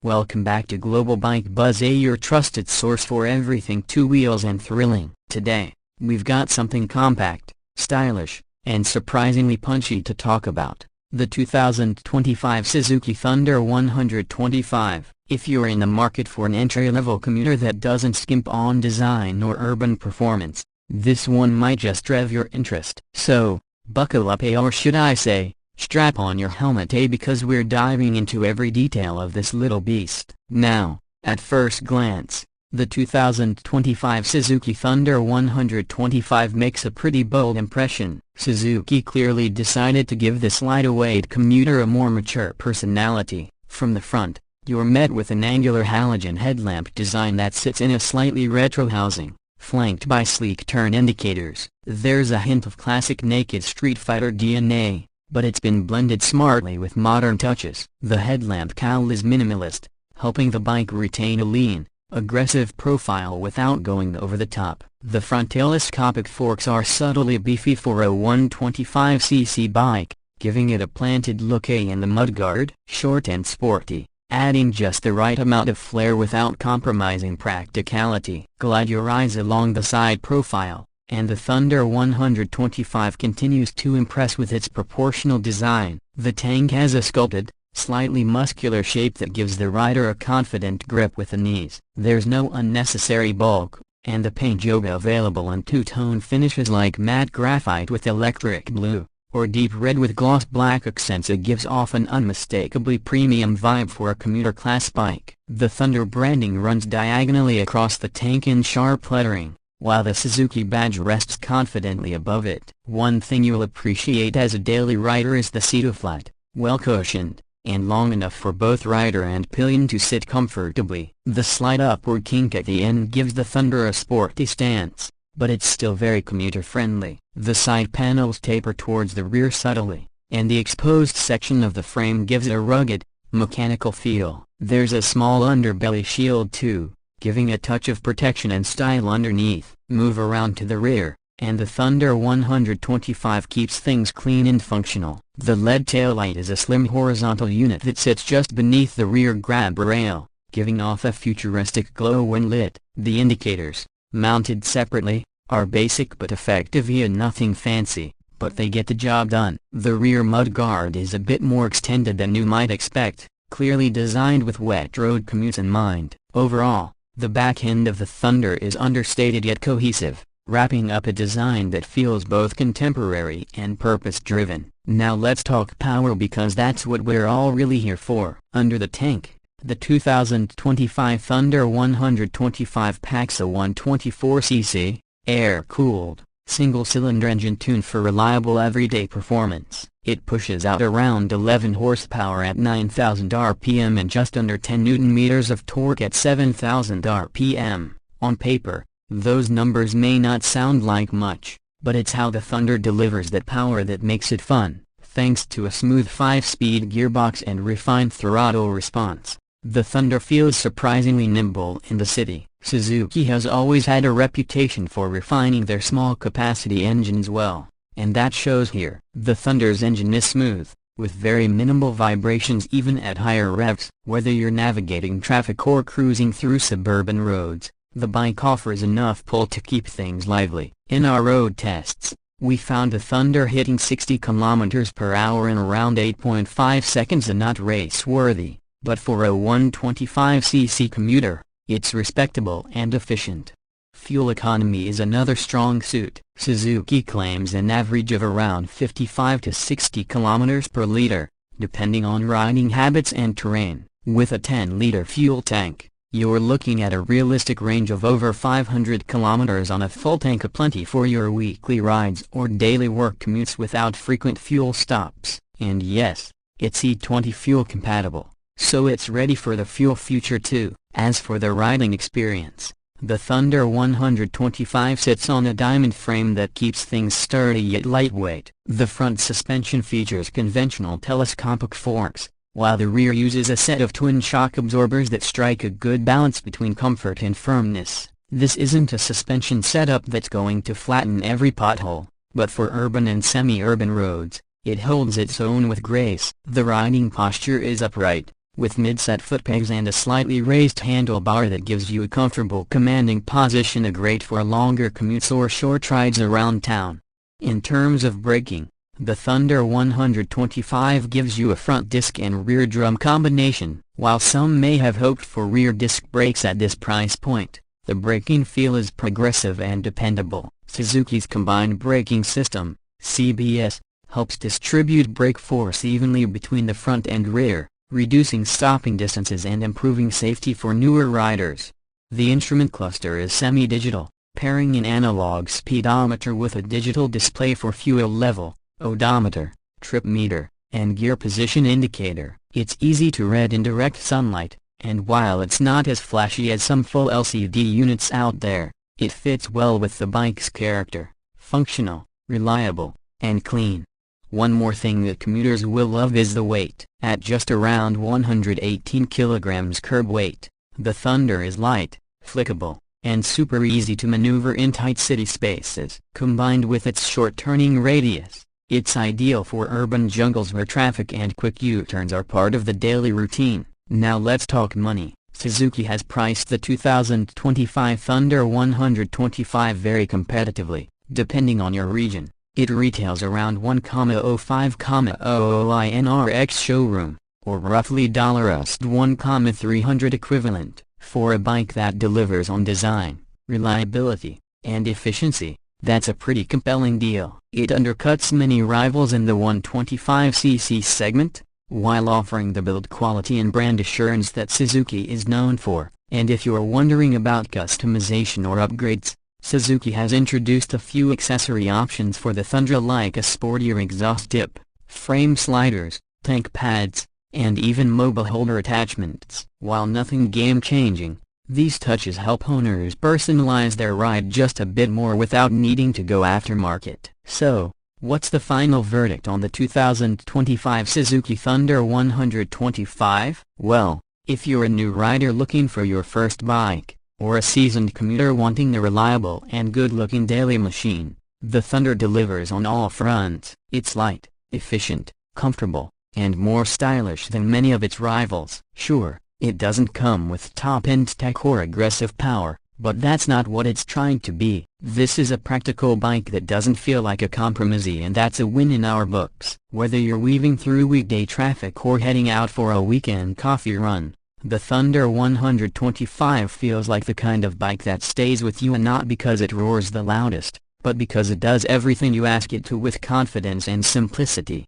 Welcome back to Global Bike Buzz, your trusted source for everything two wheels and thrilling. Today, we've got something compact, stylish, and surprisingly punchy to talk about. The 2025 Suzuki Thunder 125. If you're in the market for an entry-level commuter that doesn't skimp on design or urban performance, this one might just rev your interest. So, buckle up, or should I say, strap on your helmet, because we're diving into every detail of this little beast. Now, at first glance, the 2025 Suzuki Thunder 125 makes a pretty bold impression. Suzuki clearly decided to give this lightweight commuter a more mature personality. From the front, you're met with an angular halogen headlamp design that sits in a slightly retro housing, flanked by sleek turn indicators. There's a hint of classic naked Street Fighter DNA, but it's been blended smartly with modern touches. The headlamp cowl is minimalist, helping the bike retain a lean, aggressive profile without going over the top. The front telescopic forks are subtly beefy for a 125cc bike, giving it a planted look. And the mudguard, short and sporty, adding just the right amount of flair without compromising practicality. Glide your eyes along the side profile, and the Thunder 125 continues to impress with its proportional design. The tank has a sculpted, slightly muscular shape that gives the rider a confident grip with the knees. There's no unnecessary bulk, and the paint job available in two-tone finishes like matte graphite with electric blue, or deep red with gloss black accents. It gives off an unmistakably premium vibe for a commuter class bike. The Thunder branding runs diagonally across the tank in sharp lettering, while the Suzuki badge rests confidently above it. One thing you'll appreciate as a daily rider is the seat, flat, well-cushioned, and long enough for both rider and pillion to sit comfortably. The slight upward kink at the end gives the Thunder a sporty stance, but it's still very commuter-friendly. The side panels taper towards the rear subtly, and the exposed section of the frame gives it a rugged, mechanical feel. There's a small underbelly shield too, giving a touch of protection and style underneath. Move around to the rear, and the Thunder 125 keeps things clean and functional. The LED taillight is a slim horizontal unit that sits just beneath the rear grab rail, giving off a futuristic glow when lit. The indicators, mounted separately, are basic but effective and nothing fancy, but they get the job done. The rear mudguard is a bit more extended than you might expect, clearly designed with wet road commutes in mind. Overall, the back end of the Thunder is understated yet cohesive, wrapping up a design that feels both contemporary and purpose-driven. Now let's talk power, because that's what we're all really here for. Under the tank, the 2025 Thunder 125 packs a 124cc, air-cooled, single-cylinder engine tuned for reliable everyday performance. It pushes out around 11 horsepower at 9,000 rpm and just under 10 Nm of torque at 7,000 rpm. On paper, those numbers may not sound like much, but it's how the Thunder delivers that power that makes it fun. Thanks to a smooth 5-speed gearbox and refined throttle response, the Thunder feels surprisingly nimble in the city. Suzuki has always had a reputation for refining their small-capacity engines well, and that shows here. The Thunder's engine is smooth, with very minimal vibrations even at higher revs. Whether you're navigating traffic or cruising through suburban roads, the bike offers enough pull to keep things lively. In our road tests, we found the Thunder hitting 60 km/h in around 8.5 seconds, and not race-worthy, but for a 125cc commuter, it's respectable and efficient. Fuel economy is another strong suit. Suzuki claims an average of around 55 to 60 km/L, depending on riding habits and terrain. With a 10-liter fuel tank, you're looking at a realistic range of over 500 km on a full tank, aplenty for your weekly rides or daily work commutes without frequent fuel stops. And yes, it's E20 fuel compatible, so it's ready for the fuel future too. As for the riding experience, the Thunder 125 sits on a diamond frame that keeps things sturdy yet lightweight. The front suspension features conventional telescopic forks, while the rear uses a set of twin shock absorbers that strike a good balance between comfort and firmness. This isn't a suspension setup that's going to flatten every pothole, but for urban and semi-urban roads, it holds its own with grace. The riding posture is upright, with mid-set foot pegs and a slightly raised handlebar that gives you a comfortable commanding position, great for longer commutes or short rides around town. In terms of braking, the Thunder 125 gives you a front disc and rear drum combination. While some may have hoped for rear disc brakes at this price point, the braking feel is progressive and dependable. Suzuki's combined braking system, CBS, helps distribute brake force evenly between the front and rear, reducing stopping distances and improving safety for newer riders. The instrument cluster is semi-digital, pairing an analog speedometer with a digital display for fuel level, odometer, trip meter, and gear position indicator. It's easy to read in direct sunlight, and while it's not as flashy as some full LCD units out there, it fits well with the bike's character: functional, reliable, and clean. One more thing that commuters will love is the weight. At just around 118 kilograms curb weight, the Thunder is light, flickable, and super easy to maneuver in tight city spaces. Combined with its short turning radius, it's ideal for urban jungles where traffic and quick U-turns are part of the daily routine. Now let's talk money. Suzuki has priced the 2025 Thunder 125 very competitively, depending on your region. It retails around $1,05,000 in RX showroom, or roughly $1,300 equivalent, for a bike that delivers on design, reliability, and efficiency. That's a pretty compelling deal. It undercuts many rivals in the 125cc segment, while offering the build quality and brand assurance that Suzuki is known for. And if you're wondering about customization or upgrades, Suzuki has introduced a few accessory options for the Thunder, like a sportier exhaust tip, frame sliders, tank pads, and even mobile holder attachments. While nothing game-changing, these touches help owners personalize their ride just a bit more without needing to go aftermarket. So, what's the final verdict on the 2025 Suzuki Thunder 125? Well, if you're a new rider looking for your first bike, or a seasoned commuter wanting the reliable and good-looking daily machine, the Thunder delivers on all fronts. It's light, efficient, comfortable, and more stylish than many of its rivals. Sure, it doesn't come with top-end tech or aggressive power, but that's not what it's trying to be. This is a practical bike that doesn't feel like a compromise, and that's a win in our books. Whether you're weaving through weekday traffic or heading out for a weekend coffee run, the Thunder 125 feels like the kind of bike that stays with you, and not because it roars the loudest, but because it does everything you ask it to with confidence and simplicity.